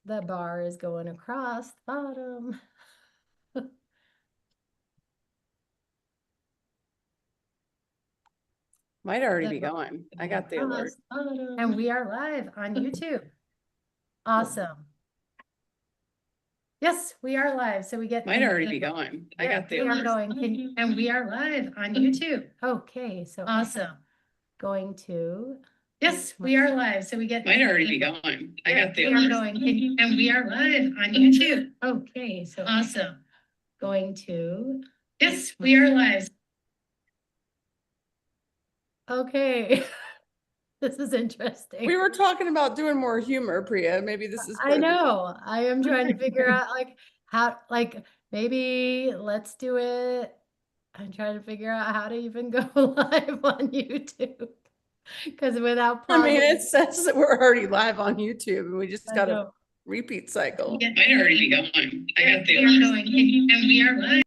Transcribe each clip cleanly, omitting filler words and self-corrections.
The bar is going across the bottom. Might already be going. I got the alert. And we are live on YouTube. Awesome. Yes, we are live. So we get Might already be going. I got the we are alert. going. And we are live on YouTube. Okay, so awesome. Going to. Yes, we are live. So we get. Might already be going. I got the we are alert. going. And we are live on YouTube. Okay, so awesome. Going to. Yes, we are live. Okay. This is interesting. We were talking about doing more humor, Priya. Maybe this is I know. I am trying to figure out like how, like maybe let's do it. I'm trying to figure out how to even go live on YouTube. Because without I mean, pausing, it says that we're already live on YouTube and we just got a repeat cycle. Yeah. Might already be going. I got the we are alert. going, and we are live.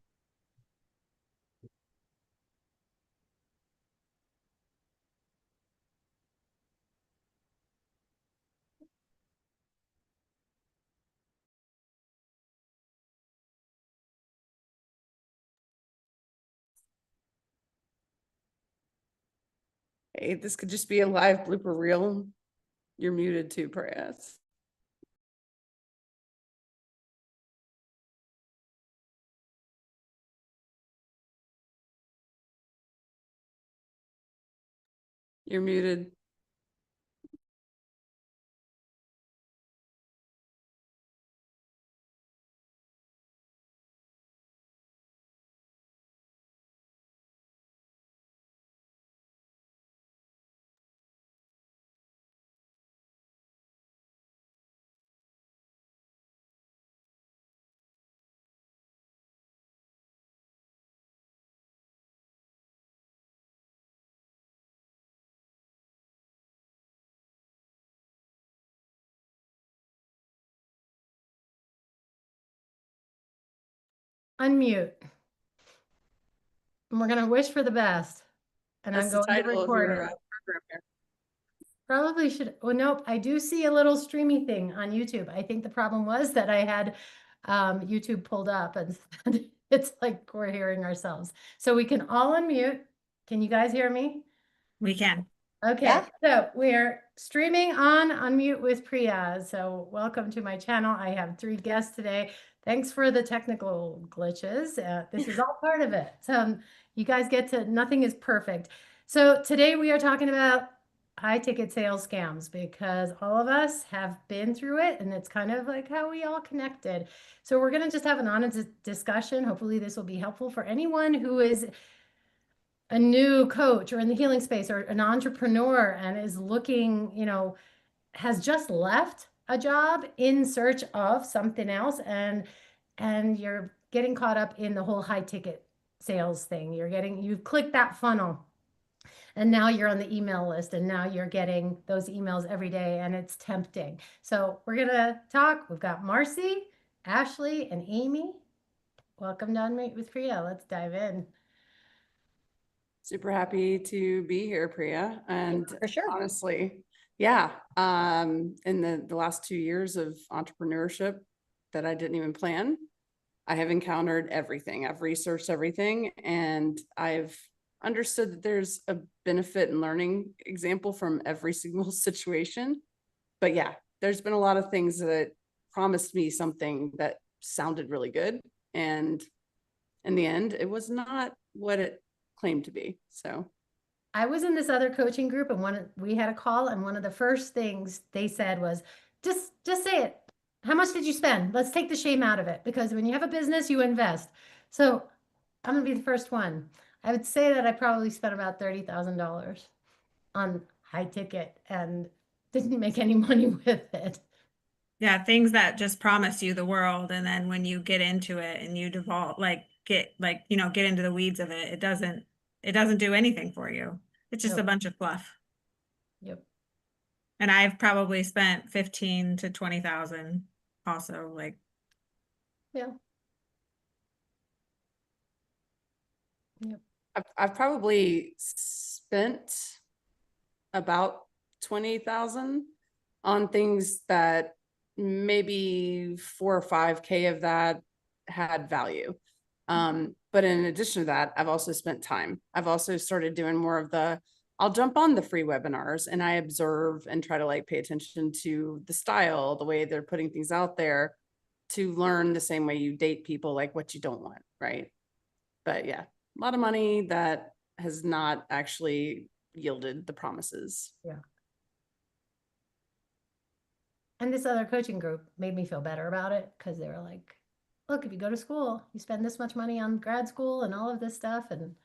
Hey, this could just be a live blooper reel. You're muted too, Priya. You're muted. Unmute. And we're gonna wish for the best. And That's I'm the going to title of record your it. program here. Probably should. Well, nope. I do see a little streamy thing on YouTube. I think the problem was that I had YouTube pulled up and it's like we're hearing ourselves. So we can all unmute. Can you guys hear me? We can. Okay, Yeah. so we're streaming on Unmute with Priya. So welcome to my channel. I have 3 guests today. Thanks for the technical glitches. This is all part of it. You guys get to, nothing is perfect. So today we are talking about high ticket sales scams because all of us have been through it and it's kind of like how we all connected. So we're going to just have an honest discussion. Hopefully this will be helpful for anyone who is a new coach or in the healing space or an entrepreneur and is looking, has just left a job in search of something else and you're getting caught up in the whole high ticket sales thing. You've clicked that funnel and now you're on the email list and now you're getting those emails every day and it's tempting. So we're going to talk. We've got Marcy, Ashley, and Amy. Welcome to Unmute with Priya. Let's dive in. Super happy to be here, Priya. And For sure. honestly, yeah, in the last 2 years of entrepreneurship that I didn't even plan, I have encountered everything. I've researched everything and I've understood that there's a benefit in learning example from every single situation. But yeah, there's been a lot of things that promised me something that sounded really good. And in the end, it was not what it claimed to be. So I was in this other coaching group and we had a call and one of the first things they said was just say it. How much did you spend? Let's take the shame out of it because when you have a business, you invest. So I'm gonna be the first one. I would say that I probably spent about $30,000 on high ticket and didn't make any money with it. Yeah, things that just promise you the world, and then when you get into it and you devolve, get into the weeds of it, it doesn't do anything for you. It's just a Nope. bunch of fluff. Yep. And I've probably spent 15 to 20,000 also, like. Yeah. Yep. I've probably spent about 20,000 on things that maybe 4 or 5K of that had value. But in addition to that, I've also spent time. I've also started doing more of I'll jump on the free webinars and I observe and try to like pay attention to the style, the way they're putting things out there, to learn the same way you date people, like what you don't want, right? But yeah, a lot of money that has not actually yielded the promises. Yeah. And this other coaching group made me feel better about it because they were like, look, if you go to school, you spend this much money on grad school and all of this stuff, and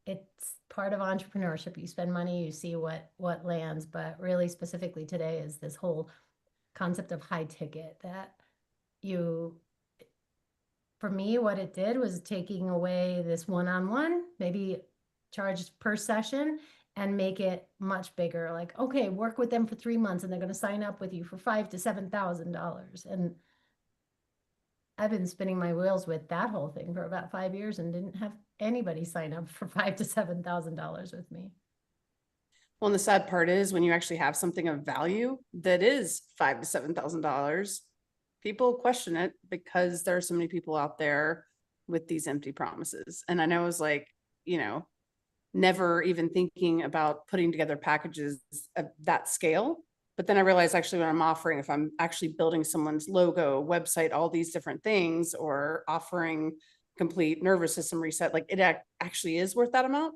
it's part of entrepreneurship. You spend money, you see what lands, but really specifically today is this whole concept of high ticket that you, for me, what it did was taking away this one-on-one, maybe charged per session, and make it much bigger. Like, okay, work with them for 3 months and they're going to sign up with you for $5,000 to $7,000. And I've been spinning my wheels with that whole thing for about 5 years and didn't have anybody sign up for $5,000 to $7,000 with me. Well, and the sad part is when you actually have something of value that is $5,000 to $7,000, people question it because there are so many people out there with these empty promises. And I know it was like, never even thinking about putting together packages of that scale. But then I realized actually what I'm offering, if I'm actually building someone's logo, website, all these different things, or offering complete nervous system reset, like it actually is worth that amount.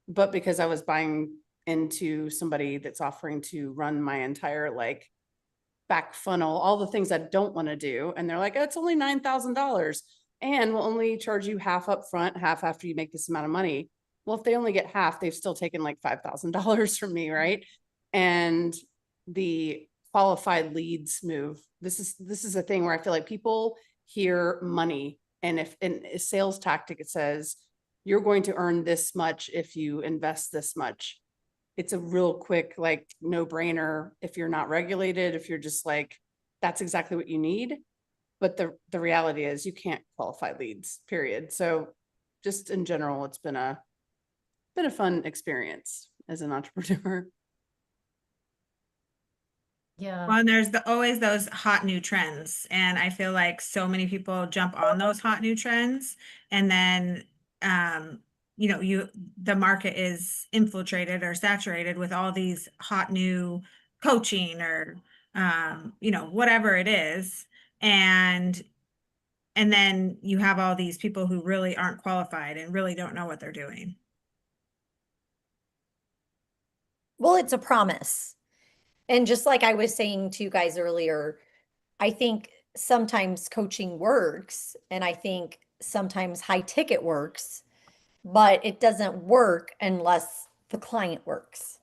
But because I was buying into somebody that's offering to run my entire like back funnel, all the things I don't want to do. And they're like, oh, it's only $9,000 and we'll only charge you half up front, half after you make this amount of money. Well, if they only get half, they've still taken like $5,000 from me, right? And the qualified leads move. This is a thing where I feel like people hear money, and if in a sales tactic, it says you're going to earn this much if you invest this much. It's a real quick, like, no brainer if you're not regulated, if you're just like, that's exactly what you need. But the reality is you can't qualify leads, period. So just in general, it's been a fun experience as an entrepreneur. Yeah. Well, and there's always those hot new trends. And I feel like so many people jump on those hot new trends. And then, the market is infiltrated or saturated with all these hot new coaching or, whatever it is. And then you have all these people who really aren't qualified and really don't know what they're doing. Well, it's a promise. And just like I was saying to you guys earlier, I think sometimes coaching works and I think sometimes high ticket works, but it doesn't work unless the client works.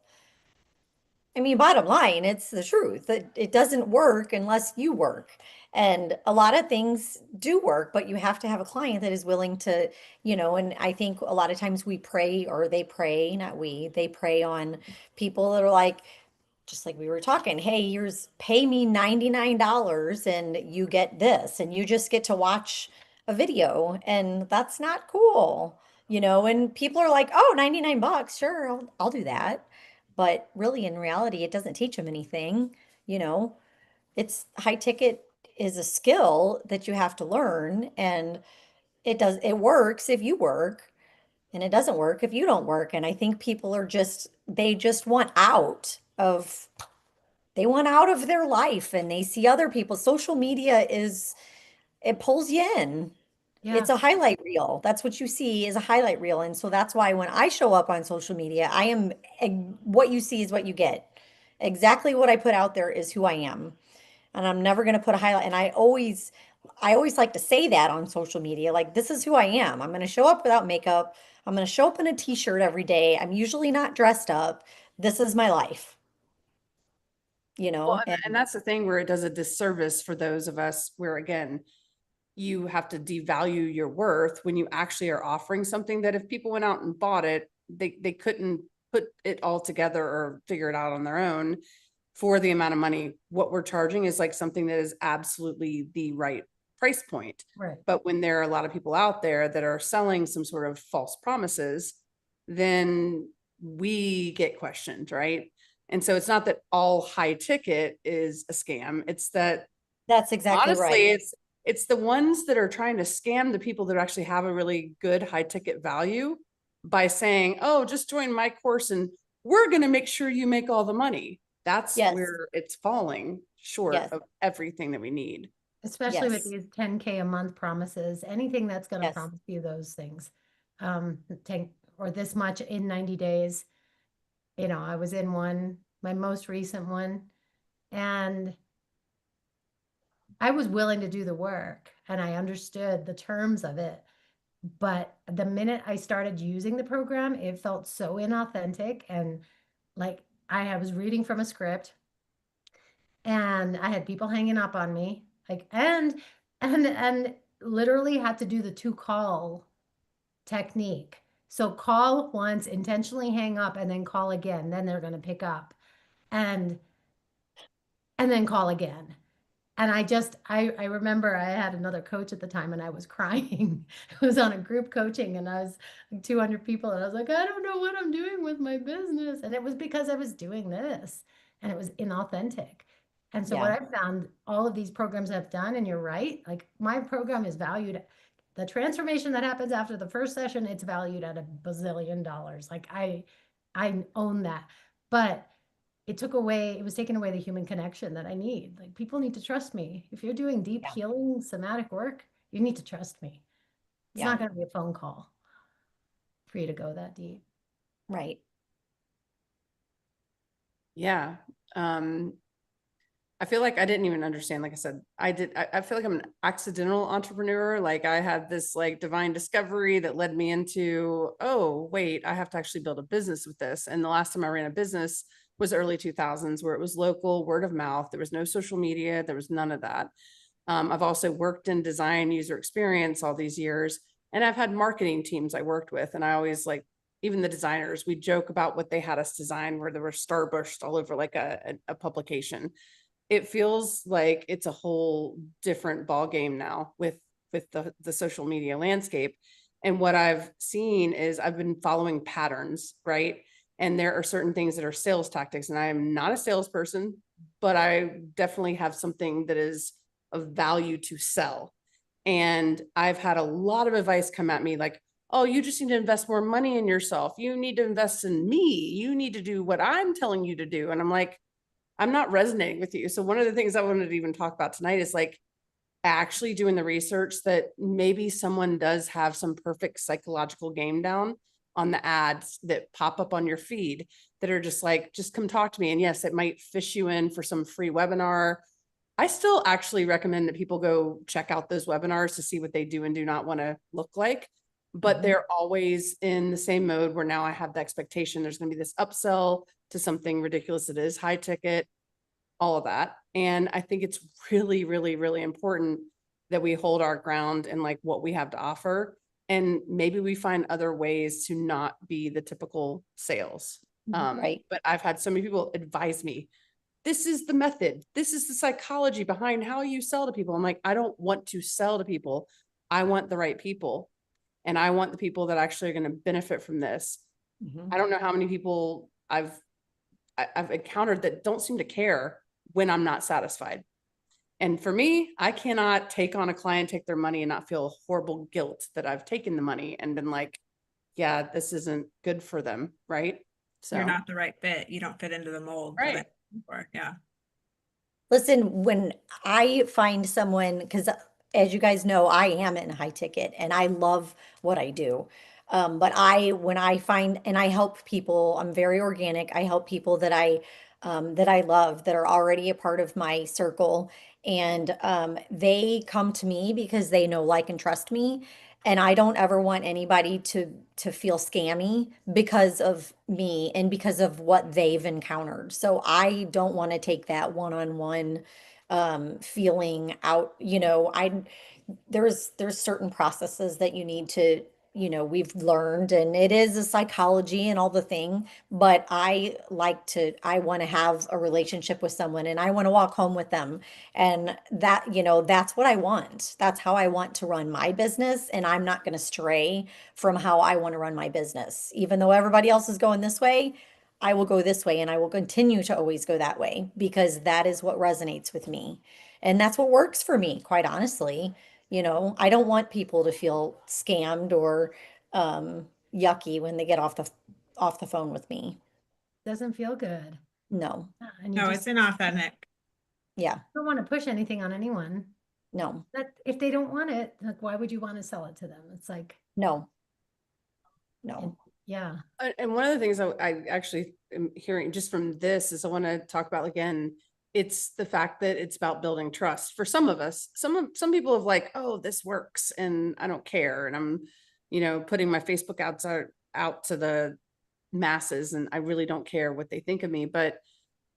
I mean, bottom line, it's the truth. It doesn't work unless you work. And a lot of things do work, but you have to have a client that is willing to, and I think a lot of times we prey, or they prey, not we, they prey on people that are like, just like we were talking, hey, here's pay me $99 and you get this, and you just get to watch a video, and that's not cool, and people are like, oh, 99 bucks, sure, I'll do that. But really, in reality, it doesn't teach them anything, you know. It's high ticket is a skill that you have to learn, and it works if you work, and it doesn't work if you don't work. And I think people are they just want out of their life, and they see other people. Social media it pulls you in. Yeah. It's a highlight reel. That's what you see is a highlight reel. And so that's why when I show up on social media, what you see is what you get. Exactly what I put out there is who I am. And I'm never going to put a highlight. And I always like to say that on social media, like, this is who I am. I'm going to show up without makeup. I'm going to show up in a t-shirt every day. I'm usually not dressed up. This is my life, Well, and and that's the thing where it does a disservice for those of us where, again, you have to devalue your worth when you actually are offering something that if people went out and bought it, they couldn't put it all together or figure it out on their own for the amount of money. What we're charging is like something that is absolutely the right price point. Right. But when there are a lot of people out there that are selling some sort of false promises, then we get questioned, right? And so it's not that all high ticket is a scam. It's that That's exactly Honestly, right. it's the ones that are trying to scam the people that actually have a really good high ticket value by saying, oh, just join my course and we're going to make sure you make all the money. That's Yes, where it's falling short yes, of everything that we need. Especially with yes, these 10K a month promises, anything that's gonna yes. promise you those things. 10 or this much in 90 days. You know, I was in one, my most recent one, and I was willing to do the work and I understood the terms of it. But the minute I started using the program, it felt so inauthentic and like I was reading from a script and I had people hanging up on me, like and literally had to do the two call technique. So call once, intentionally hang up, and then call again. Then they're going to pick up, and and then call again. And I remember I had another coach at the time and I was crying. I was on a group coaching and I was like 200 people and I was like, I don't know what I'm doing with my business. And it was because I was doing this and it was inauthentic. And so what Yeah, I've found all of these programs have done, and you're right, like my program is valued, the transformation that happens after the first session, it's valued at $1 bazillion. Like I own that. But it was taking away the human connection that I need. Like people need to trust me. If you're doing deep yeah, healing, somatic work, you need to trust me. It's yeah, not going to be a phone call for you to go that deep. right. Yeah. Um, I feel like I didn't even understand. Like I said, I feel like I'm an accidental entrepreneur. Like I had this like divine discovery that led me into, oh, wait, I have to actually build a business with this. And the last time I ran a business was early 2000s, where it was local, word of mouth. There was no social media. There was none of that. I've also worked in design user experience all these years, and I've had marketing teams I worked with. And I always like, even the designers, we joke about what they had us design, where there were starburst all over like a publication. It feels like it's a whole different ball game now with the social media landscape. And what I've seen is I've been following patterns, right? And there are certain things that are sales tactics, and I am not a salesperson, but I definitely have something that is of value to sell. And I've had a lot of advice come at me like, oh, you just need to invest more money in yourself. You need to invest in me. You need to do what I'm telling you to do. And I'm like, I'm not resonating with you. So one of the things I wanted to even talk about tonight is like actually doing the research that maybe someone does have some perfect psychological game down on the ads that pop up on your feed that are just like, just come talk to me. And yes, it might fish you in for some free webinar. I still actually recommend that people go check out those webinars to see what they do and do not want to look like. But they're always in the same mode where now I have the expectation there's going to be this upsell to something ridiculous that is high ticket, all of that. And I think it's really, really, really important that we hold our ground in like what we have to offer. And maybe we find other ways to not be the typical sales. Right. But I've had so many people advise me, this is the method. This is the psychology behind how you sell to people. I'm like, I don't want to sell to people. I want the right people. And I want the people that actually are going to benefit from this. Mhm. I don't know how many people I've encountered that don't seem to care when I'm not satisfied. And for me, I cannot take on a client, take their money and not feel horrible guilt that I've taken the money and been like, yeah, this isn't good for them. Right. You're So, not the right fit. You don't fit into the mold that right. I'm looking for. Yeah. Listen, when I find someone, because as you guys know, I am in high ticket and I love what I do. But when I find and I help people, I'm very organic. I help people that I love that are already a part of my circle, and they come to me because they know, like, and trust me. And I don't ever want anybody to feel scammy because of me and because of what they've encountered. So I don't want to take that one-on-one feeling out, there's certain processes that you need to, we've learned, and it is a psychology and all the thing, but I want to have a relationship with someone and I want to walk home with them. And that, that's what I want. That's how I want to run my business. And I'm not going to stray from how I want to run my business. Even though everybody else is going this way, I will go this way and I will continue to always go that way because that is what resonates with me. And that's what works for me, quite honestly. I don't want people to feel scammed or yucky when they get off the phone with me. Doesn't feel good. No. And you No, just it's inauthentic. Yeah. don't want to push anything on anyone. No. That if they don't want it, like, why would you want to sell it to them? It's like, No. No. yeah. And one of the things I actually am hearing just from this is I want to talk about again, it's the fact that it's about building trust for some of us. Some people have like, oh, this works and I don't care. And I'm, putting my Facebook out to the masses and I really don't care what they think of me. But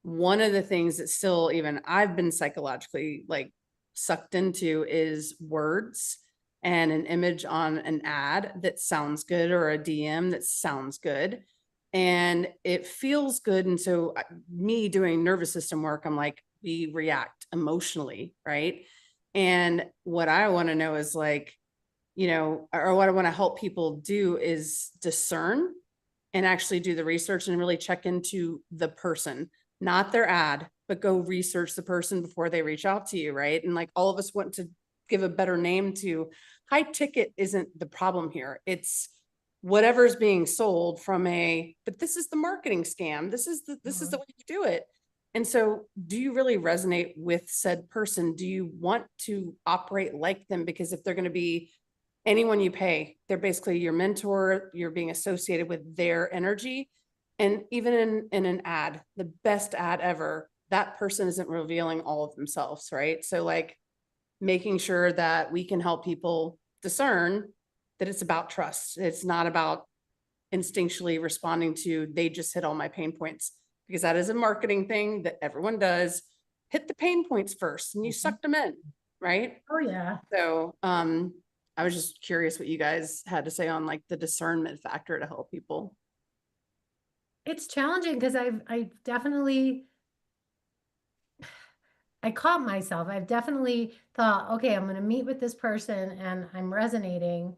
one of the things that still even I've been psychologically like sucked into is words and an image on an ad that sounds good or a DM that sounds good and it feels good. And so me doing nervous system work, I'm like, we react emotionally, right? And what I want to know is like, or what I want to help people do is discern and actually do the research and really check into the person, not their ad, but go research the person before they reach out to you, right? And like all of us want to give a better name to high ticket isn't the problem here. It's whatever's being sold from but this is the marketing scam. This is the way you do it. And so do you really resonate with said person? Do you want to operate like them? Because if they're going to be anyone you pay, they're basically your mentor, you're being associated with their energy. And even in an ad, the best ad ever, that person isn't revealing all of themselves, right? So like making sure that we can help people discern that it's about trust. It's not about instinctually responding to, they just hit all my pain points, because that is a marketing thing that everyone does. Hit the pain points first and you suck them in, right? Oh, yeah. So, I was just curious what you guys had to say on like the discernment factor to help people. It's challenging because I definitely, I caught myself. I've definitely thought, okay, I'm going to meet with this person and I'm resonating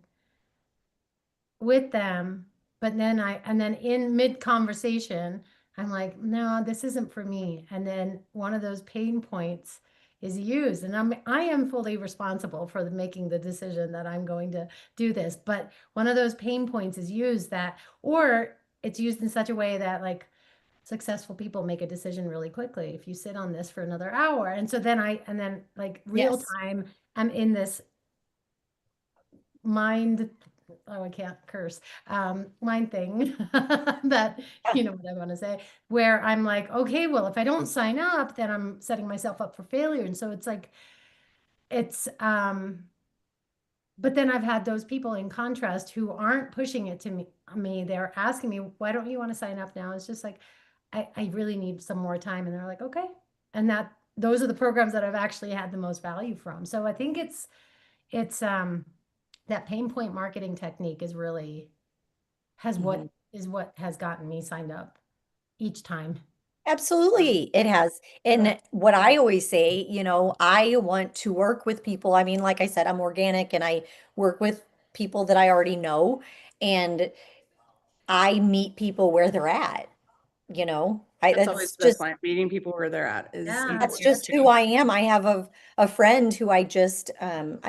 with them. But then and then in mid conversation, I'm like, no, this isn't for me. And then one of those pain points is used, and I am fully responsible for making the decision that I'm going to do this. But one of those pain points is used or it's used in such a way that like successful people make a decision really quickly. If you sit on this for another hour, and so then like real Yes. time, I'm in this mind, oh, I can't curse, mind thing that, you know what I want to say, where I'm like, okay, well, if I don't sign up, then I'm setting myself up for failure. And so it's like, but then I've had those people in contrast who aren't pushing it to me. They're asking me, why don't you want to sign up now? It's just like, I really need some more time. And they're like, okay. And those are the programs that I've actually had the most value from. So I think it's that pain point marketing technique is really Mhm. what has gotten me signed up each time. Absolutely, it has. And what I always say, I want to work with people. I mean, like I said, I'm organic and I work with people that I already know, and I meet people where they're at, That's always the best line. Meeting people where they're at is Yeah, that's important just too. who I am. I have a friend who I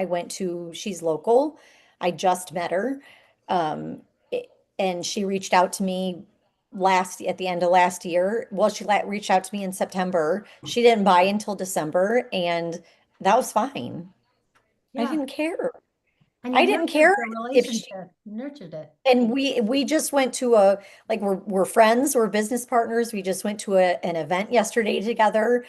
went to, she's local. I just met her. Um, it- and she reached out to me at the end of last year. Well, she reached out to me in September. She didn't buy until December, and that was fine. I yeah. didn't care. And you I didn't care nurtured the if she relationship, nurtured it. and we just went to we're friends, we're business partners. We just went to an event yesterday together.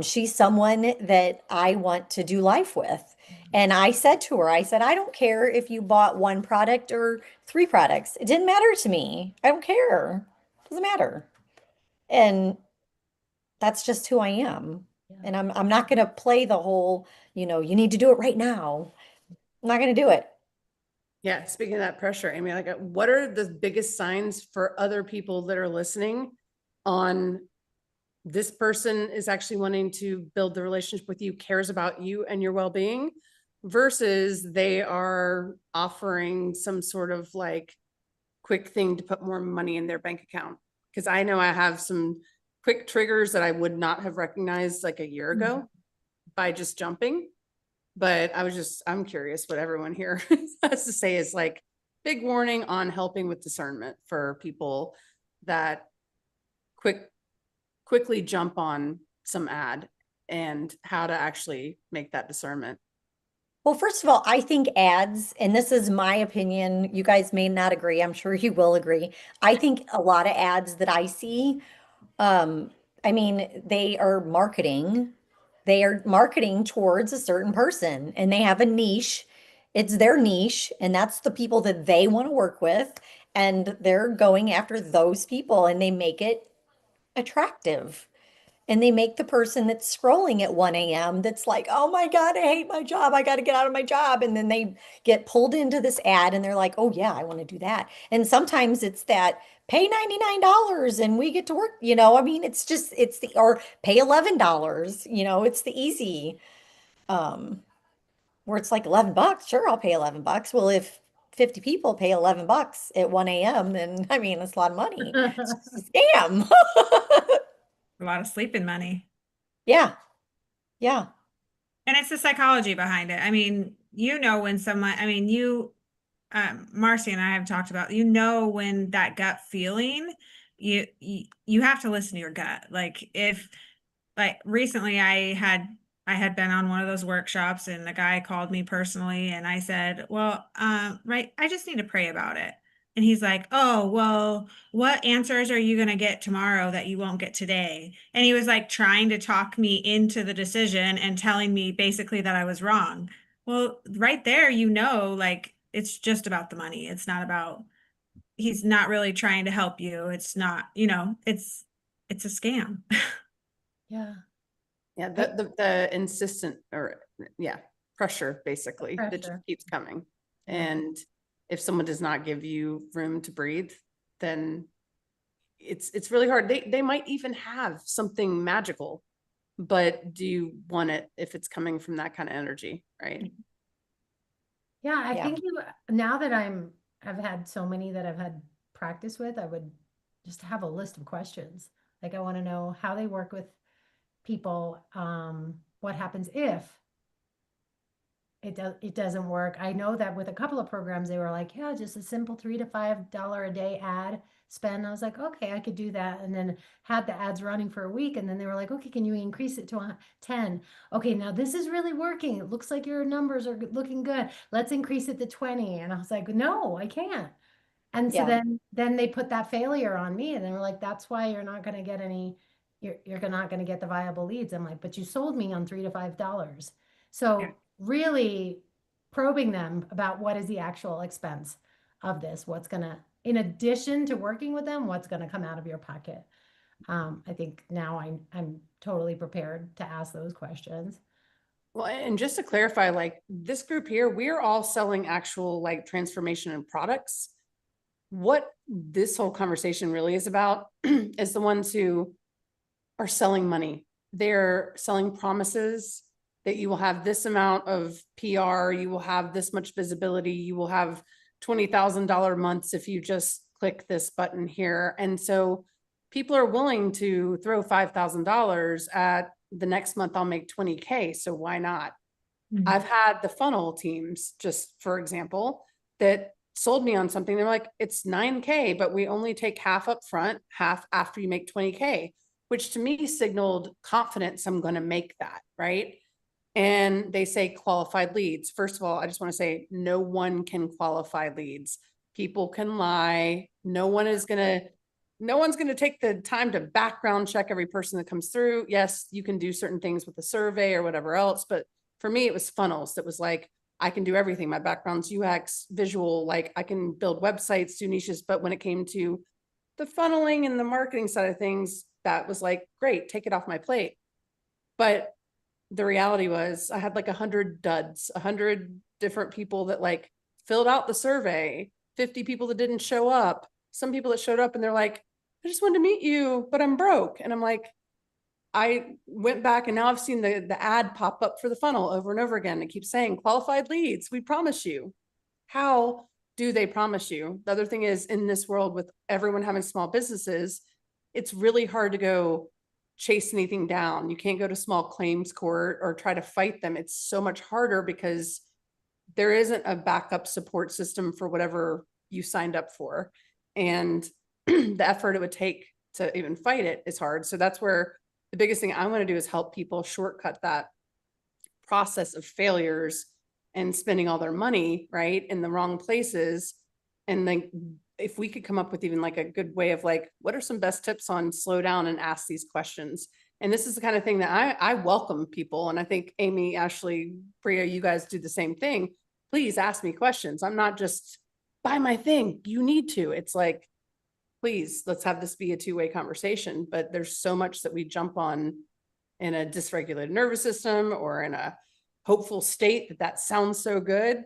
She's someone that I want to do life with. And I said to her, I said, I don't care if you bought one product or three products. It didn't matter to me. I don't care. Doesn't matter. And that's just who I am. Yeah. And I'm not gonna play the whole, you need to do it right now. I'm not gonna do it. Yeah. Speaking of that pressure, Amy, like what are the biggest signs for other people that are listening on this person is actually wanting to build the relationship with you, cares about you and your well-being, versus they are offering some sort of like quick thing to put more money in their bank account? Because I know I have some quick triggers that I would not have recognized like a year ago by just jumping. But I'm curious what everyone here has to say is like big warning on helping with discernment for people that quickly jump on some ad and how to actually make that discernment. Well, first of all, I think ads, and this is my opinion, you guys may not agree, I'm sure you will agree. I think a lot of ads that I see, I mean, they are marketing. They are marketing towards a certain person and they have a niche. It's their niche, and that's the people that they want to work with. And they're going after those people and they make it attractive. And they make the person that's scrolling at 1 a.m. that's like, oh my God, I hate my job. I got to get out of my job. And then they get pulled into this ad and they're like, oh yeah, I want to do that. And sometimes it's that pay $99 and we get to work, I mean, or pay $11, it's the easy, where it's like $11. Sure, I'll pay $11. Well, if 50 people pay $11 at 1 a.m., then I mean, it's a lot of money. It's just a scam. A lot of sleeping money. Yeah. Yeah. And it's the psychology behind it. I mean, when someone, I mean, Marcy and I have talked about, when that gut feeling, you have to listen to your gut. Like recently I had been on one of those workshops and the guy called me personally and I said, well, right, I just need to pray about it. And he's like, oh, well, what answers are you going to get tomorrow that you won't get today? And he was like trying to talk me into the decision and telling me basically that I was wrong. Well, right there, like it's just about the money. It's not about, he's not really trying to help you. It's not, it's a scam. Yeah. Yeah, the insistent pressure basically that just Pressure. keeps coming. Yeah. And if someone does not give you room to breathe, then it's really hard. They might even have something magical, but do you want it if it's coming from that kind of energy, right? Yeah, I Yeah. think now that I've had so many that I've had practice with, I would just have a list of questions. Like I want to know how they work with people, what happens if it doesn't work. I know that with a couple of programs, they were like, yeah, just a simple $3 to $5 a day ad spend. I was like, okay, I could do that. And then had the ads running for a week. And then they were like, okay, can you increase it to 10? Okay, now this is really working. It looks like your numbers are looking good. Let's increase it to 20. And I was like, no, I can't. And so Yeah. then they put that failure on me and they were like, that's why you're not going to get any, you're not going to get the viable leads. I'm like, but you sold me on $3 to $5. So Yeah. really probing them about what is the actual expense of this, what's going to, in addition to working with them, what's going to come out of your pocket. I think now I'm totally prepared to ask those questions. Well, and just to clarify, like this group here, we're all selling actual like transformation and products. What this whole conversation really is about is the ones who are selling money. They're selling promises that you will have this amount of PR, you will have this much visibility, you will have $20,000 months if you just click this button here. And so people are willing to throw $5,000 at the next month I'll make 20K. So why not? Mhm. I've had the funnel teams, just for example, that sold me on something. They're like, it's 9K, but we only take half up front, half after you make 20K, which to me signaled confidence I'm going to make that, right? And they say qualified leads. First of all, I just want to say no one can qualify leads. People can lie. No one's going to take the time to background check every person that comes through. Yes, you can do certain things with the survey or whatever else, but for me, it was funnels. That was like, I can do everything. My background's UX, visual, like I can build websites, do niches. But when it came to the funneling and the marketing side of things, that was like, great, take it off my plate. But the reality was I had like 100 duds, 100 different people that like filled out the survey, 50 people that didn't show up, some people that showed up and they're like, I just wanted to meet you, but I'm broke. And I'm like, I went back and now I've seen the ad pop up for the funnel over and over again. It keeps saying qualified leads. We promise you. How do they promise you? The other thing is in this world with everyone having small businesses, it's really hard to go chase anything down. You can't go to small claims court or try to fight them. It's so much harder because there isn't a backup support system for whatever you signed up for. And the effort it would take to even fight it is hard. So that's where the biggest thing I want to do is help people shortcut that process of failures and spending all their money, right, in the wrong places. And then if we could come up with even like a good way of like, what are some best tips on slow down and ask these questions? And this is the kind of thing that I welcome people. And I think Amy, Ashley, Priya, you guys do the same thing. Please ask me questions. I'm not just buy my thing. You need to. It's like, please, let's have this be a two-way conversation. But there's so much that we jump on in a dysregulated nervous system or in a hopeful state that sounds so good.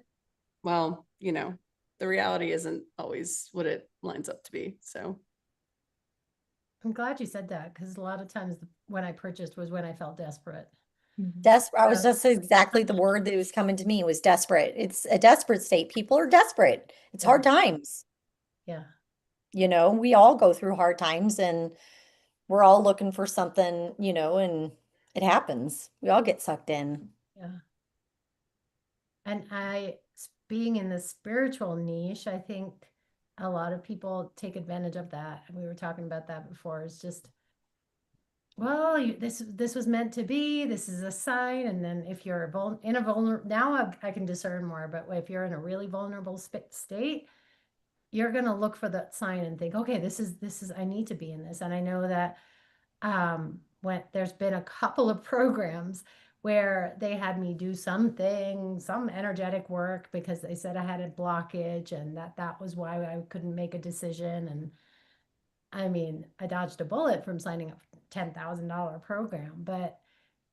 Well, you know, the reality isn't always what it lines up to be. So I'm glad you said that, because a lot of times when I purchased was when I felt desperate. Desperate. I was just exactly the word that was coming to me was desperate. It's a desperate state. People are desperate. It's Yeah. hard times. Yeah. You know, we all go through hard times and we're all looking for something, you know, and it happens. We all get sucked in. Yeah. And being in the spiritual niche, I think a lot of people take advantage of that. And we were talking about that before. It's just, well, this was meant to be. This is a sign. And then if you're in a vulnerable, now I can discern more. But if you're in a really vulnerable state, you're going to look for that sign and think, okay, this is I need to be in this. And I know that when there's been a couple of programs where they had me do some energetic work because they said I had a blockage and that was why I couldn't make a decision. And I mean, I dodged a bullet from signing up for a $10,000 program, but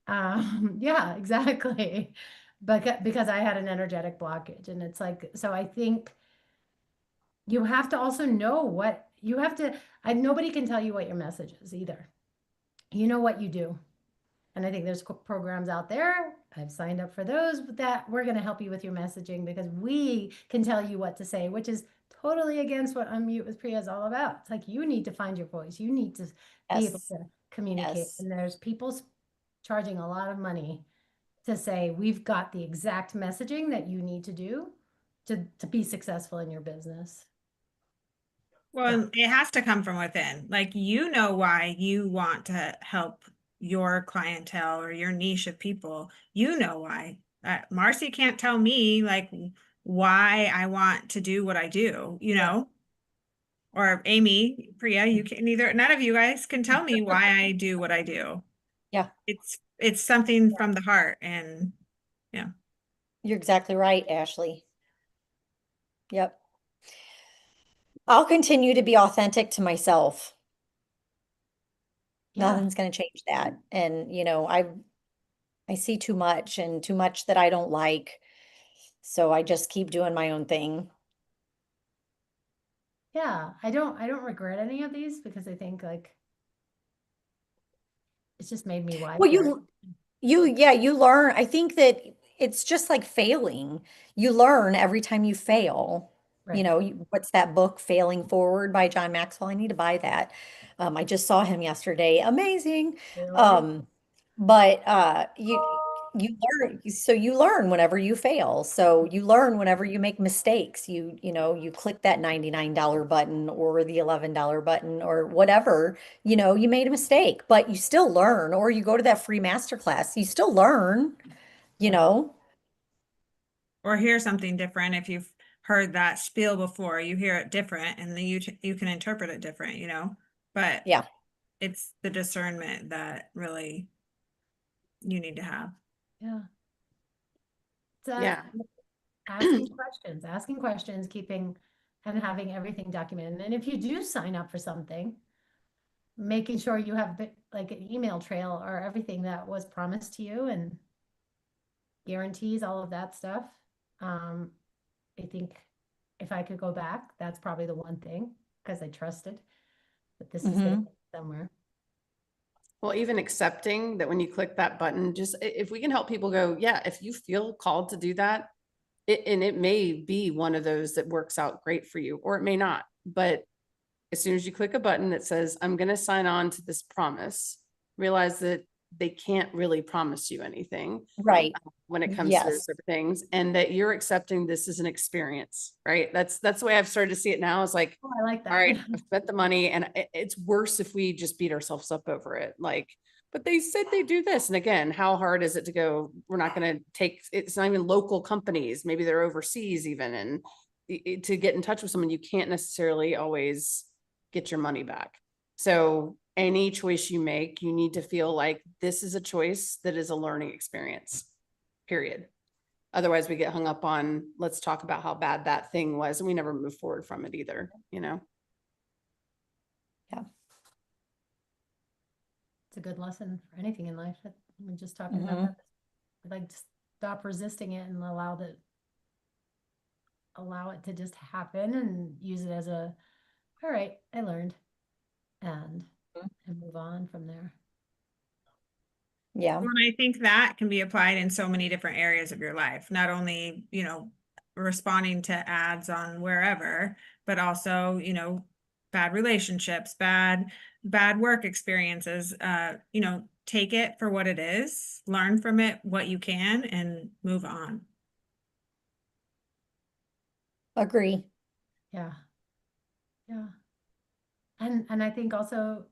yeah, exactly. But because I had an energetic blockage, and it's like, so I think you have to also know what you have to, nobody can tell you what your message is either. You know what you do. And I think there's programs out there. I've signed up for those, but that we're going to help you with your messaging because we can tell you what to say, which is totally against what Unmute with Priya is all about. It's like you need to find your voice. You need to be able Yes. to communicate. Yes. And there's people charging a lot of money to say, we've got the exact messaging that you need to do to be successful in your business. Well, it has to come from within. Like, you know why you want to help your clientele or your niche of people. You know why. Marcy can't tell me like why I want to do what I do, you know? Or Amy, Priya, you can none of you guys can tell me why I do what I do. Yeah. It's something from the heart, and yeah. You're exactly right, Ashley. Yep. I'll continue to be authentic to myself. Yeah. Nothing's going to change that. And, you know, I see too much and too much that I don't like. So I just keep doing my own thing. Yeah, I don't regret any of these because I think like it's just made me wiser. Well, you learn. I think that it's just like failing. You learn every time you fail. You Right. know, what's that book, Failing Forward by John Maxwell? I need to buy that. I just saw him yesterday. Amazing. Really? But you learn, so you learn whenever you fail. So you learn whenever you make mistakes. You know, you click that $99 button or the $11 button or whatever, you know, you made a mistake, but you still learn, or you go to that free masterclass, you still learn, you know. Or hear something different. If you've heard that spiel before, you hear it different, and then you can interpret it different, you know. But Yeah. it's the discernment that really you need to have. Yeah. So yeah. asking questions, keeping and having everything documented. And if you do sign up for something, making sure you have like an email trail or everything that was promised to you and guarantees, all of that stuff. I think if I could go back, that's probably the one thing because I trusted that this is there somewhere. Well, even accepting that when you click that button, just if we can help people go, yeah, if you feel called to do that, and it may be one of those that works out great for you, or it may not, but as soon as you click a button that says, I'm going to sign on to this promise, realize that they can't really promise you anything Right. when it comes to those Yes. sort of things, and that you're accepting this as an experience, right? That's the way I've started to see it now. It's like, Oh, I like that. all right, I've spent the money, and it's worse if we just beat ourselves up over it. Like, but they said they do this. And again, how hard is it to go, we're not going to take, it's not even local companies, maybe they're overseas even. And to get in touch with someone, you can't necessarily always get your money back. So any choice you make, you need to feel like this is a choice that is a learning experience, period. Otherwise we get hung up on, let's talk about how bad that thing was. And we never move forward from it either, you know? Yeah. It's a good lesson for anything in life. We're just talking about Mhm. that. Like, stop resisting it and allow it to just happen and use it as a, all right, I learned, and move on from there. Yeah. Well, and I think that can be applied in so many different areas of your life, not only, responding to ads on wherever, but also, bad relationships, bad work experiences, take it for what it is, learn from it what you can, and move on. Agree. Yeah. Yeah. And I think also,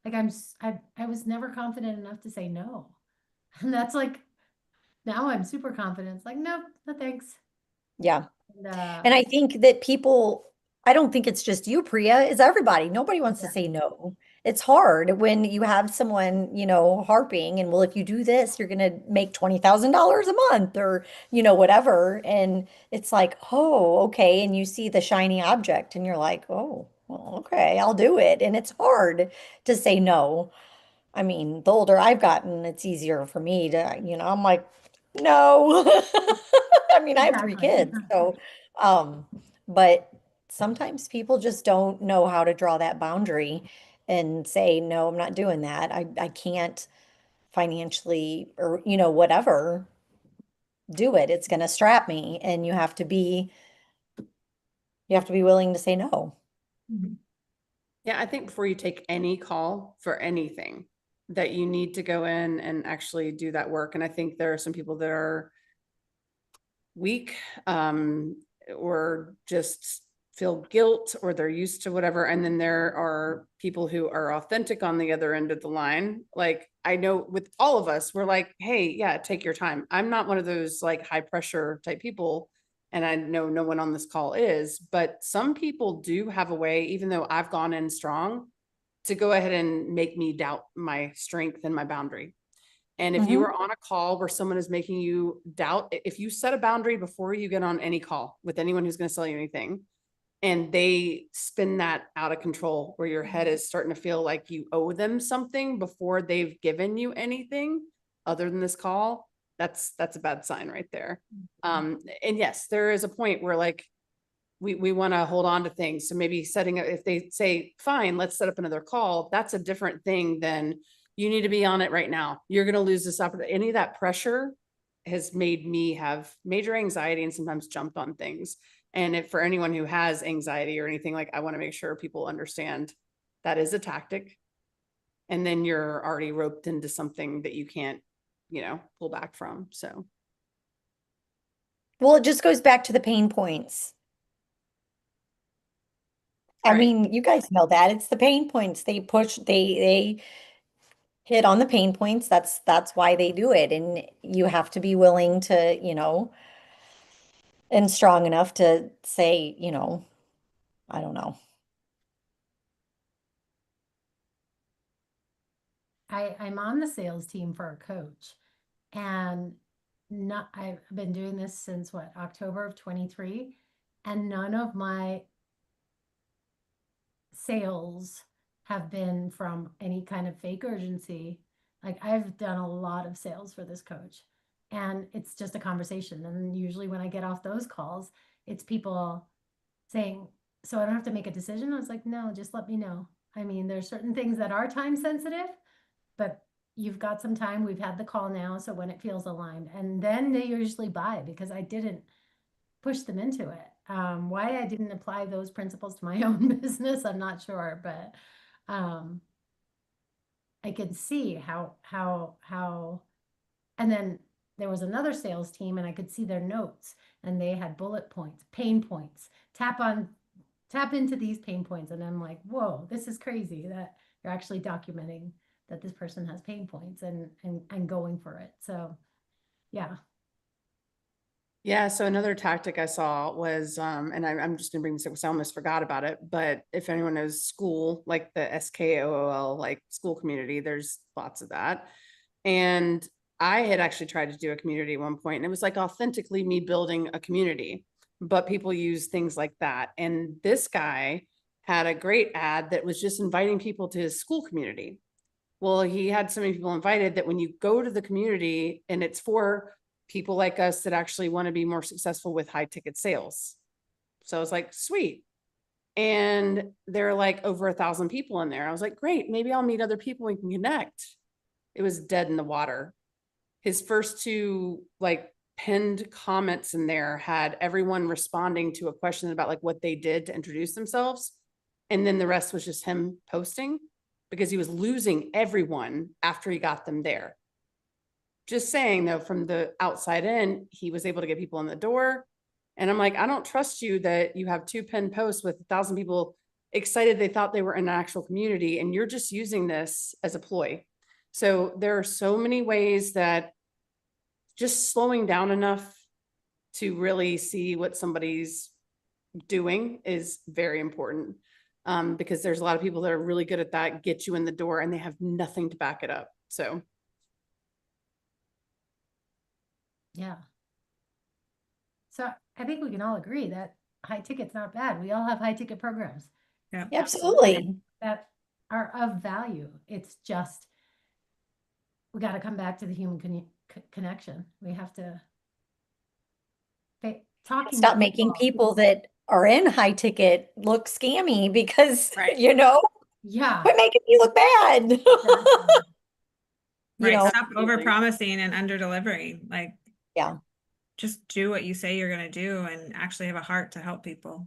like, I was never confident enough to say no. And that's like, now I'm super confident. It's like, nope, no thanks. Yeah. And, And I think that people, I don't think it's just you, Priya, it's everybody. Nobody wants to Yeah. say no. It's hard when you have someone, harping and, well, if you do this, you're going to make $20,000 a month or, whatever. And it's like, oh, okay. And you see the shiny object and you're like, oh, well, okay, I'll do it. And it's hard to say no. I mean, the older I've gotten, it's easier for me to, I'm like, no. I mean, I have three Exactly. kids, so, um, but sometimes people just don't know how to draw that boundary and say, no, I'm not doing that. I can't financially or, whatever, do it. It's gonna strap me, and you have to be willing to say no. Mhm. Yeah, I think before you take any call for anything, that you need to go in and actually do that work. And I think there are some people that are weak, or just feel guilt, or they're used to whatever. And then there are people who are authentic on the other end of the line. Like, I know with all of us, we're like, hey, yeah, take your time. I'm not one of those like high pressure type people. And I know no one on this call is, but some people do have a way, even though I've gone in strong, to go ahead and make me doubt my strength and my boundary. And if you Mhm. are on a call where someone is making you doubt, if you set a boundary before you get on any call with anyone who's going to sell you anything, and they spin that out of control where your head is starting to feel like you owe them something before they've given you anything other than this call, that's a bad sign right there. And yes, there is a point where like we want to hold on to things. So maybe setting it, if they say, fine, let's set up another call, that's a different thing than you need to be on it right now. You're going to lose this opportunity. Any of that pressure has made me have major anxiety and sometimes jumped on things. And if for anyone who has anxiety or anything, like, I want to make sure people understand that is a tactic. And then you're already roped into something that you can't, pull back from. So. Well, it just goes back to the pain points. I Right. mean, you guys know that it's the pain points. They hit on the pain points. That's why they do it. And you have to be willing to, and strong enough to say, I don't know. I'm on the sales team for a coach, and I've been doing this since what, October of 23, and none of my sales have been from any kind of fake urgency. Like, I've done a lot of sales for this coach, and it's just a conversation. And usually when I get off those calls, it's people saying, so I don't have to make a decision. I was like, no, just let me know. I mean, there's certain things that are time sensitive, but you've got some time. We've had the call now. So when it feels aligned, and then they usually buy, because I didn't push them into it. Why I didn't apply those principles to my own business, I'm not sure, but I could see how, and then there was another sales team and I could see their notes and they had bullet points, pain points, tap into these pain points. And I'm like, whoa, this is crazy that you're actually documenting that this person has pain points and going for it. So yeah. Yeah, so another tactic I saw was, and I'm just gonna bring this up because I almost forgot about it, but if anyone knows school, like the SKOOL, like school community, there's lots of that. And I had actually tried to do a community at one point, and it was like authentically me building a community, but people use things like that. And this guy had a great ad that was just inviting people to his school community. Well, he had so many people invited that when you go to the community and it's for people like us that actually want to be more successful with high ticket sales. So I was like, sweet. And there are like over 1,000 people in there. I was like, great, maybe I'll meet other people and can connect. It was dead in the water. His first two like pinned comments in there had everyone responding to a question about like what they did to introduce themselves. And then the rest was just him posting because he was losing everyone after he got them there. Just saying though, from the outside in, he was able to get people in the door. And I'm like, I don't trust you that you have two pinned posts with 1,000 people excited they thought they were in an actual community and you're just using this as a ploy. So there are so many ways that just slowing down enough to really see what somebody's doing is very important. Because there's a lot of people that are really good at that, get you in the door and they have nothing to back it up. So Yeah. So I think we can all agree that high ticket's not bad. We all have high ticket programs Yeah. Absolutely. that are of value. It's just, we got to come back to the human connection. We have to talking Stop to making people that are in high ticket look scammy because, Right. you know, Yeah. quit making me look bad. Exactly. You Right. know, Stop over promising and under delivering. Like, yeah. just do what you say you're going to do and actually have a heart to help people.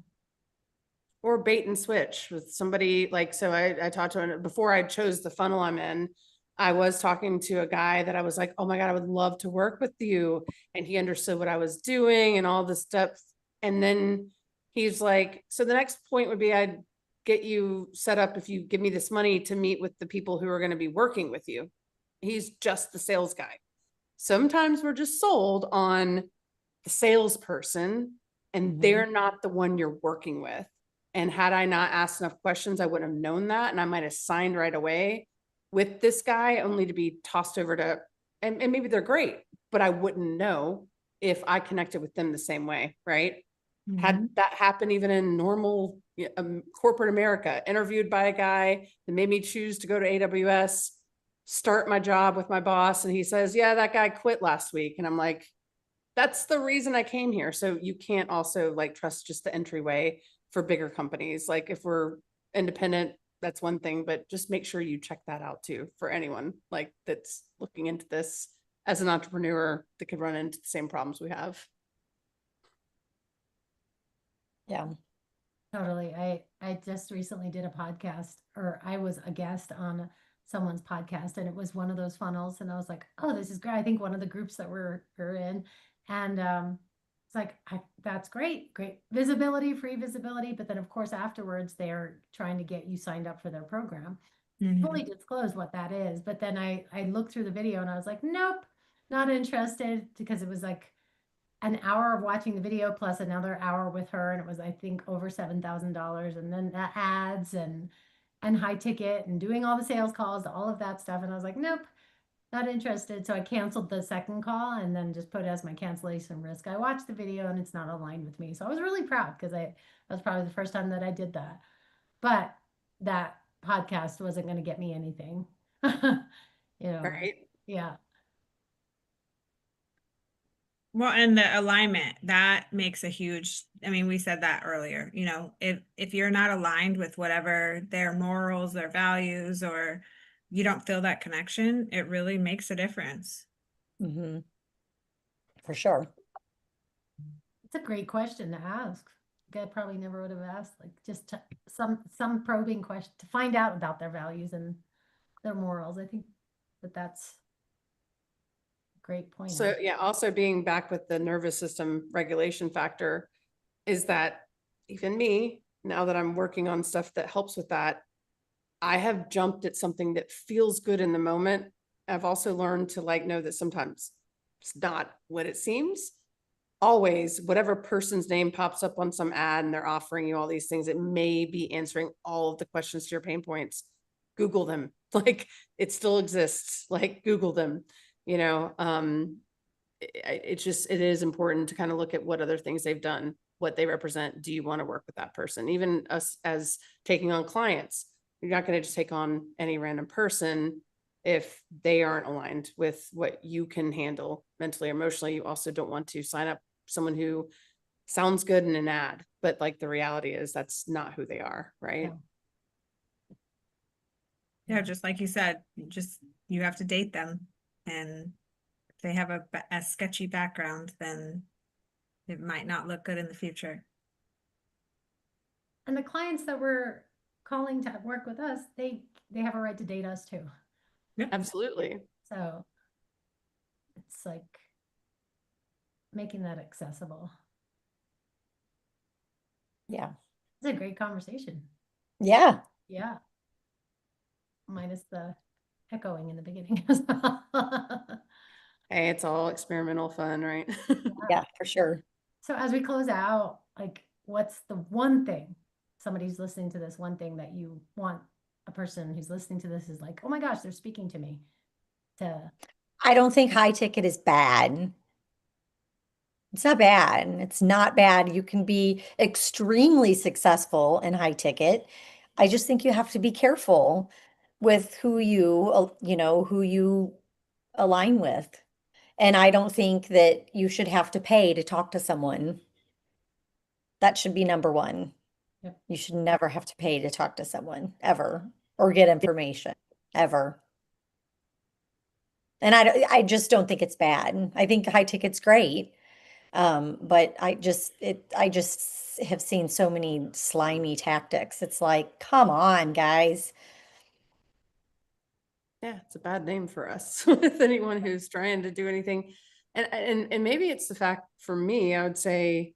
or bait and switch with somebody like, so I talked to him before I chose the funnel I'm in. I was talking to a guy that I was like, oh my God, I would love to work with you. And he understood what I was doing and all this stuff. And then he's like, so the next point would be I'd get you set up if you give me this money to meet with the people who are going to be working with you. He's just the sales guy. Sometimes we're just sold on the salesperson and they're not the one you're working with. And had I not asked enough questions, I wouldn't have known that. And I might have signed right away with this guy only to be tossed over to, and maybe they're great, but I wouldn't know if I connected with them the same way, right? Had that happen even in normal corporate America, interviewed by a guy that made me choose to go to AWS, start my job with my boss. And he says, yeah, that guy quit last week. And I'm like, that's the reason I came here. So you can't also like trust just the entryway for bigger companies. Like if we're independent, that's one thing, but just make sure you check that out too for anyone like that's looking into this as an entrepreneur that could run into the same problems we have. Yeah. Totally. I just recently did a podcast, or I was a guest on someone's podcast, and it was one of those funnels. And I was like, oh, this is great. I think one of the groups that we're in. And it's like, that's great. Great visibility, free visibility. But then, of course, afterwards, they're trying to get you signed up for their program. Fully disclose what that is. But then I looked through the video and I was like, nope, not interested, because it was like an hour of watching the video plus another hour with her, and it was, I think, over $7,000, and then the ads and high ticket and doing all the sales calls, all of that stuff. And I was like, nope, not interested. So I canceled the second call and then just put it as my cancellation risk. I watched the video and it's not aligned with me. So I was really proud because that was probably the first time that I did that. But that podcast wasn't going to get me anything. Right. Yeah. Well, and the alignment, that makes a huge, I mean, we said that earlier, you know, if you're not aligned with whatever their morals, their values, or you don't feel that connection, it really makes a difference. For sure. It's a great question to ask. I probably never would have asked, like just some probing question to find out about their values and their morals. I think that's a great point. So yeah, also being back with the nervous system regulation factor is that even me, now that I'm working on stuff that helps with that, I have jumped at something that feels good in the moment. I've also learned to like know that sometimes it's not what it seems. Always, whatever person's name pops up on some ad and they're offering you all these things, it may be answering all of the questions to your pain points. Google them. Like it still exists. Like Google them, you know. It's just, it is important to kind of look at what other things they've done, what they represent. Do you want to work with that person? Even us as taking on clients, you're not going to just take on any random person if they aren't aligned with what you can handle mentally, emotionally. You also don't want to sign up someone who sounds good in an ad, but like the reality is that's not who they are, right? Yeah, just like you said, you have to date them, and if they have a sketchy background, then it might not look good in the future. And the clients that we're calling to work with us, they have a right to date us too. Yep. Absolutely. So it's like making that accessible. Yeah. It's a great conversation. Yeah. Yeah. Minus the echoing in the beginning. Hey, it's all experimental fun, right? Yeah, for sure. So as we close out, like what's the one thing somebody's listening to this, one thing that you want a person who's listening to this is like, oh my gosh, they're speaking to me to I don't think high ticket is bad. It's not bad. It's not bad. You can be extremely successful in high ticket. I just think you have to be careful with who you align with. And I don't think that you should have to pay to talk to someone. That should be number one. Yep. You should never have to pay to talk to someone ever or get information ever. And I just don't think it's bad. I think high ticket's great. But I just have seen so many slimy tactics. It's like, come on, guys. Yeah, it's a bad name for us with anyone who's trying to do anything. And maybe it's the fact for me, I would say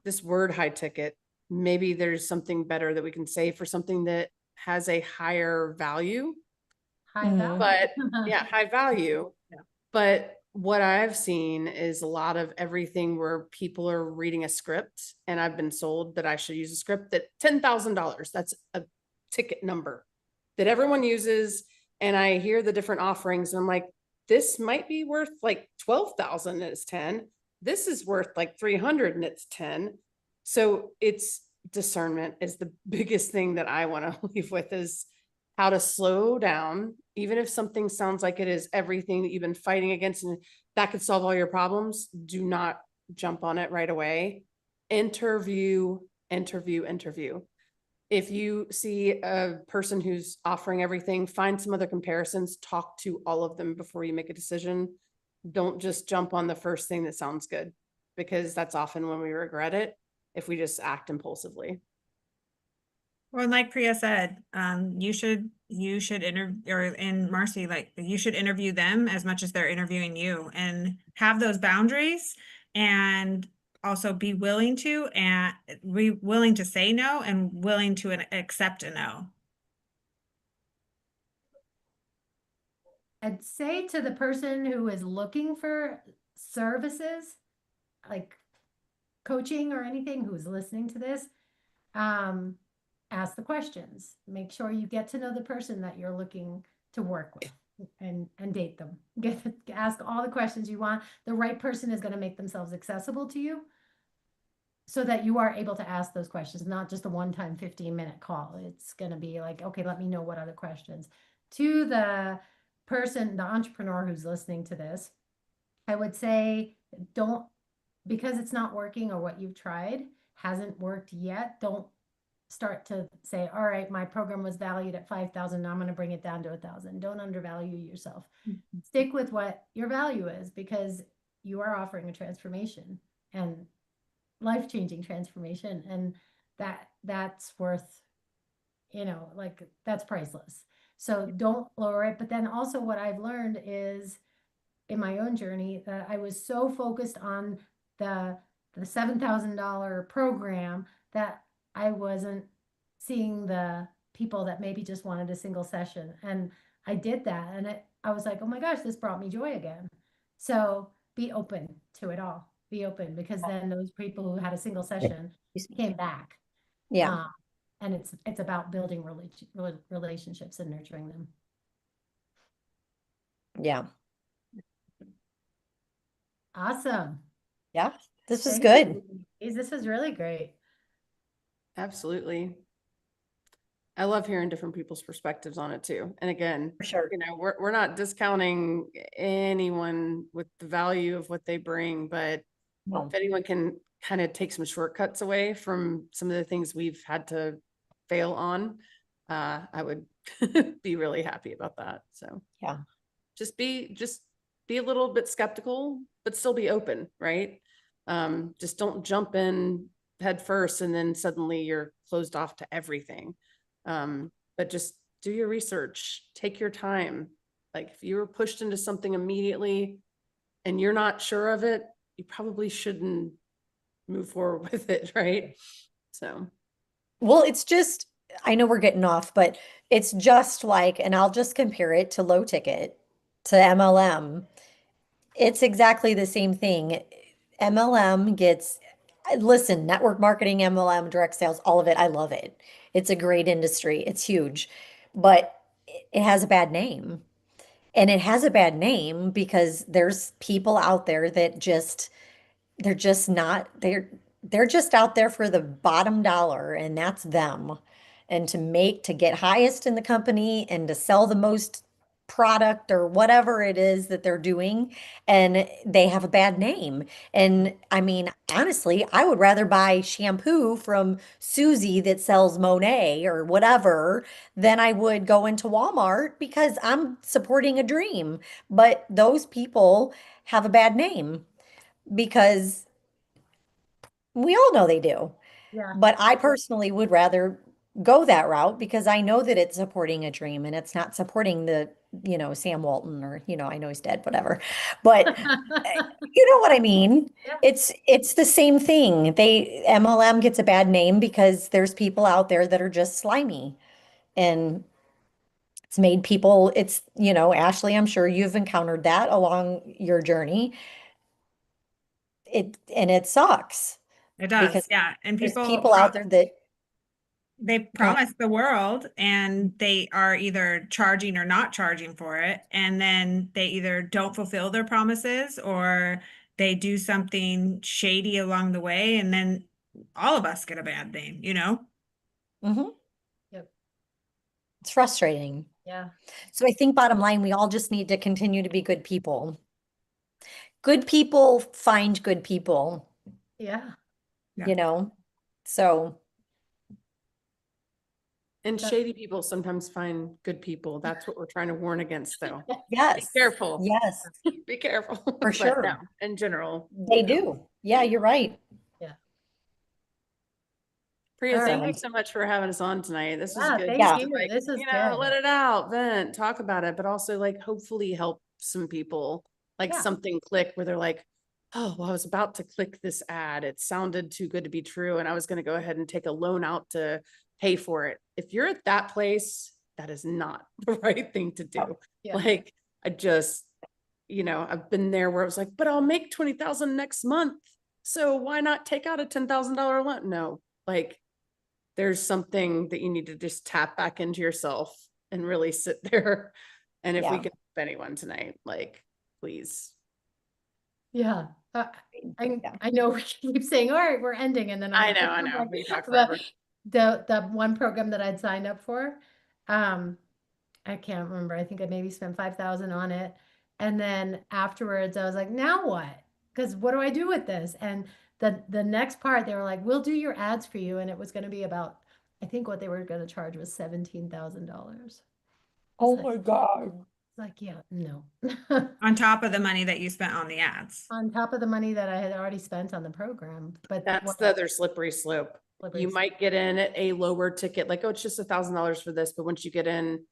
this word high ticket, maybe there's something better that we can say for something that has a higher value, high Mhm. value. but yeah, high value. Yeah. But what I've seen is a lot of everything where people are reading a script, and I've been sold that I should use a script that $10,000, that's a ticket number that everyone uses. And I hear the different offerings and I'm like, this might be worth like 12,000 and it's 10. This is worth like 300 and it's 10. So it's discernment is the biggest thing that I want to leave with, is how to slow down, even if something sounds like it is everything that you've been fighting against and that could solve all your problems. Do not jump on it right away. Interview. If you see a person who's offering everything, find some other comparisons, talk to all of them before you make a decision. Don't just jump on the first thing that sounds good, because that's often when we regret it, if we just act impulsively. Well, like Priya said, you should Marcy, like you should interview them as much as they're interviewing you, and have those boundaries, and also be willing to say no and willing to accept a no. I'd say to the person who is looking for services, like coaching or anything, who's listening to this, ask the questions. Make sure you get to know the person that you're looking to work with and date them. Ask all the questions you want. The right person is going to make themselves accessible to you so that you are able to ask those questions, not just a one-time 15-minute call. It's going to be like, okay, let me know what other questions. To the person, the entrepreneur who's listening to this, I would say don't, because it's not working or what you've tried hasn't worked yet, don't start to say, all right, my program was valued at 5,000. Now I'm going to bring it down to 1,000. Don't undervalue yourself. Stick with what your value is, because you are offering a transformation, and life-changing transformation, and that's worth, like that's priceless. So don't lower it. But then also what I've learned is in my own journey that I was so focused on the $7,000 program that I wasn't seeing the people that maybe just wanted a single session. And I did that, and I was like, oh my gosh, this brought me joy again. So be open to it all. Be open, because then those people who had a single session came back. Yeah. Um, and it's about building relationships and nurturing them. Yeah. Awesome. Yeah. This was Thank good. you, ladies. This was really great. Absolutely. I love hearing different people's perspectives on it too. And again, For sure. we're not discounting anyone with the value of what they bring, but No. if anyone can kind of take some shortcuts away from some of the things we've had to fail on, I would be really happy about that. So Yeah. just be a little bit skeptical, but still be open, right? Just don't jump in head first and then suddenly you're closed off to everything. But just do your research, take your time. Like if you were pushed into something immediately and you're not sure of it, you probably shouldn't move forward with it, right? So Well, it's just, I know we're getting off, but it's just like, and I'll just compare it to low ticket, to MLM. It's exactly the same thing. MLM gets, listen, network marketing, MLM, direct sales, all of it. I love it. It's a great industry. It's huge, but it has a bad name. And it has a bad name because there's people out there that just they're just not they're just out there for the bottom dollar, and that's them. And to get highest in the company and to sell the most product or whatever it is that they're doing, and they have a bad name. And I mean, honestly, I would rather buy shampoo from Susie that sells Monet or whatever than I would go into Walmart because I'm supporting a dream. But those people have a bad name because we all know they do. Yeah. But I personally would rather go that route because I know that it's supporting a dream and it's not supporting Sam Walton or, I know he's dead, whatever. But you know what I mean? Yeah. It's the same thing. MLM gets a bad name because there's people out there that are just slimy, and it's made people, Ashley, I'm sure you've encountered that along your journey. And it sucks It because does, yeah. And there's people people out there that they go ahead. promise the world and they are either charging or not charging for it. And then they either don't fulfill their promises or they do something shady along the way. And then all of us get a bad name, Mhm. Yep. It's frustrating. Yeah. So I think bottom line, we all just need to continue to be good people. Good people find good people, Yeah. Yeah. you know? So and That- shady people sometimes find good people. That's what we're trying to warn against though. Be yes, careful. yes, Be careful. for But sure. no, in general. They do. Yeah, you're right. Yeah. Priya, All thank you right. so much for having us on tonight. This was Yeah, good. thank just Yeah. to, you. like, This is let good. it out, vent, talk about it, but also like hopefully help some people, like Yeah. something click where they're like, oh, well, I was about to click this ad. It sounded too good to be true. And I was going to go ahead and take a loan out to pay for it. If you're at that place, that is not the right thing to do. Yeah. Like I just, I've been there where I was like, but I'll make 20,000 next month. So why not take out a $10,000 loan? No, like there's something that you need to just tap back into yourself and really sit there. And if we Yeah. can help anyone tonight, like, please. Yeah. Yeah. I know we keep saying, all right, we're ending. And then I I'm know. like, We talk but forever. the one program that I'd signed up for, I can't remember. I think I maybe spent 5,000 on it. And then afterwards I was like, now what? Because what do I do with this? And the next part, they were like, we'll do your ads for you. And it was going to be about, I think what they were going to charge was $17,000. Oh my God. Like, yeah, no. On top of the money that you spent on the ads. On top of the money that I had already spent on the program, but That's what the other slippery slope. You might get in at a lower ticket, like, oh, it's just $1,000 for this, but once you get in,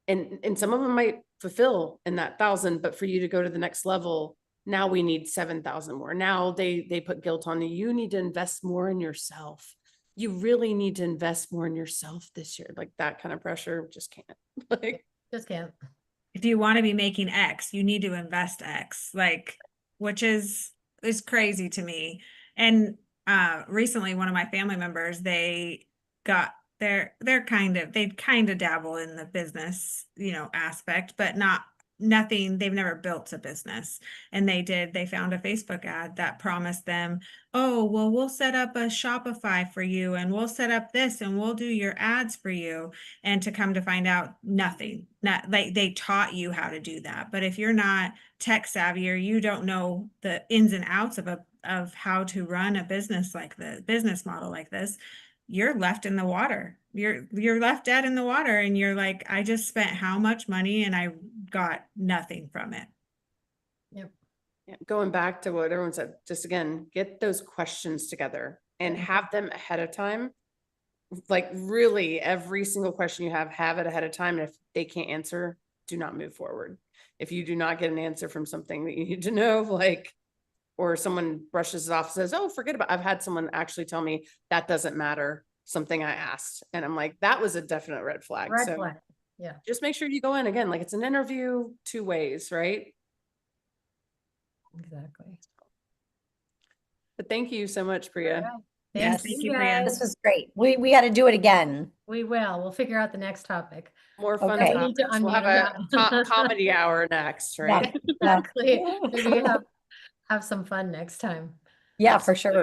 and some of them might fulfill in that 1,000, but for you to go to the next level, now we need 7,000 more. Now they put guilt on you. You need to invest more in yourself. You really need to invest more in yourself this year. Like that kind of pressure just can't. Like, just can't. If you want to be making X, you need to invest X, like, which is crazy to me. And recently one of my family members, they got they kind of dabble in the business, aspect, but nothing, they've never built a business. And they found a Facebook ad that promised them, oh, well, we'll set up a Shopify for you and we'll set up this and we'll do your ads for you. And to come to find out, nothing, not like they taught you how to do that. But if you're not tech savvy or you don't know the ins and outs of how to run a business like the business model like this, you're left in the water. You're left dead in the water and you're like, I just spent how much money and I got nothing from it. Yep. yeah, going back to what everyone said, just again, get those questions together and have them ahead of time. Like really every single question you have it ahead of time. And if they can't answer, do not move forward. If you do not get an answer from something that you need to know, like, or someone brushes it off, says, oh, forget about, I've had someone actually tell me that doesn't matter, something I asked. And I'm like, that was a definite red flag. Red So flag. Yeah, just make sure you go in again, like it's an interview 2 ways, right? exactly. But thank you so much, Priya. All right. Yes, Thank thank you you, Priya. This was great. We got to do it again. We will. We'll figure out the next topic. More fun Okay. We need to topics. We'll have unmute, a yeah. comedy hour next, right? Yeah. Exactly. Maybe have some fun next time. Yeah, for sure.